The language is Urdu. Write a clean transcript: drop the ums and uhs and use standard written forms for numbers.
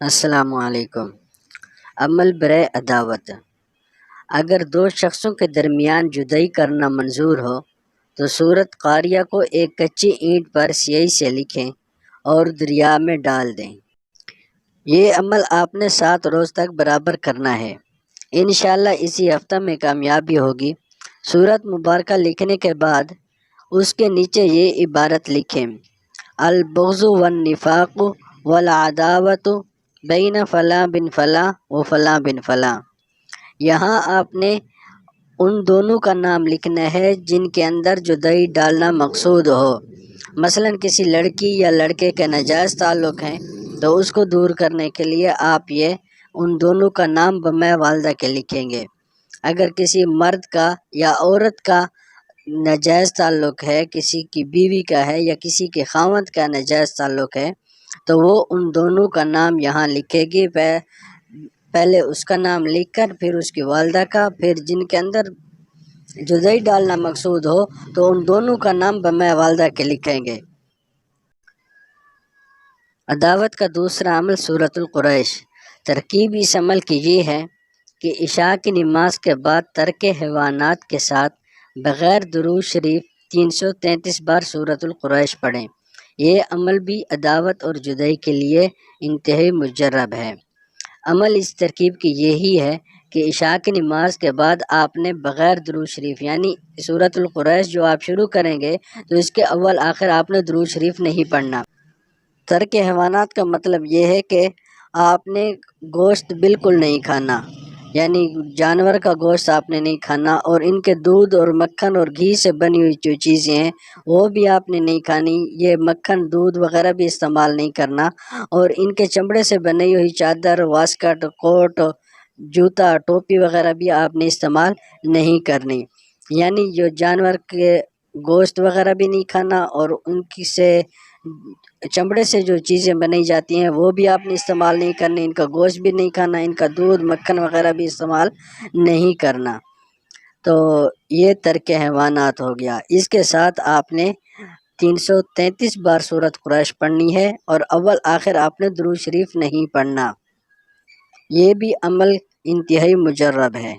السلام علیکم۔ عمل برائے عداوت۔ اگر دو شخصوں کے درمیان جدائی کرنا منظور ہو تو سورۃ قاریہ کو ایک کچی اینٹ پر سیاہی سے لکھیں اور دریا میں ڈال دیں۔ یہ عمل آپ نے 7 روز تک برابر کرنا ہے۔ انشاءاللہ اسی ہفتہ میں کامیابی ہوگی۔ سورۃ مبارکہ لکھنے کے بعد اس کے نیچے یہ عبارت لکھیں: البغض والنفاق والعداوت بین فلاں بن فلاں و فلاں بن فلاں۔ یہاں آپ نے ان دونوں کا نام لکھنا ہے جن کے اندر جدائی ڈالنا مقصود ہو۔ مثلا کسی لڑکی یا لڑکے کے ناجائز تعلق ہیں تو اس کو دور کرنے کے لیے آپ ان دونوں کا نام بمۂ والدہ کے لکھیں گے۔ اگر کسی مرد کا یا عورت کا ناجائز تعلق ہے، کسی کی بیوی کا ہے یا کسی کے خاوند کا ناجائز تعلق ہے تو وہ ان دونوں کا نام یہاں لکھے گی۔ پہلے اس کا نام لکھ کر پھر اس کی والدہ کا، پھر جن کے اندر جدائی ڈالنا مقصود ہو تو ان دونوں کا نام بمۂ والدہ کے لکھیں گے۔ عداوت کا دوسرا عمل سورۃ القریش۔ ترکیب اس عمل کی یہ ہے کہ عشاء کی نماز کے بعد ترک حیوانات کے ساتھ بغیر درود شریف 333 بار سورۃ القریش پڑھیں۔ یہ عمل بھی عداوت اور جدائی کے لیے انتہائی مجرب ہے۔ عمل اس ترکیب کی یہی ہے کہ عشاء کی نماز کے بعد آپ نے بغیر درود شریف یعنی سورۃ القریش جو آپ شروع کریں گے تو اس کے اول آخر آپ نے درود شریف نہیں پڑھنا۔ ترک حیوانات کا مطلب یہ ہے کہ آپ نے گوشت بالکل نہیں کھانا، یعنی جانور کا گوشت آپ نے نہیں کھانا، اور ان کے دودھ اور مکھن اور گھی سے بنی ہوئی جو چیزیں ہیں وہ بھی آپ نے نہیں کھانی۔ یہ مکھن دودھ وغیرہ بھی استعمال نہیں کرنا، اور ان کے چمڑے سے بنی ہوئی چادر، واسکٹ، کوٹ، جوتا، ٹوپی وغیرہ بھی آپ نے استعمال نہیں کرنی۔ یعنی جو جانور کے گوشت وغیرہ بھی نہیں کھانا، اور ان کی چمڑے سے جو چیزیں بنائی جاتی ہیں وہ بھی آپ نے استعمال نہیں کرنی۔ ان کا گوشت بھی نہیں کھانا، ان کا دودھ مکھن وغیرہ بھی استعمال نہیں کرنا۔ تو یہ ترک حیوانات ہو گیا۔ اس کے ساتھ آپ نے 333 بار سورۃ قریش پڑھنی ہے، اور اول آخر آپ نے درود شریف نہیں پڑھنا۔ یہ بھی عمل انتہائی مجرب ہے۔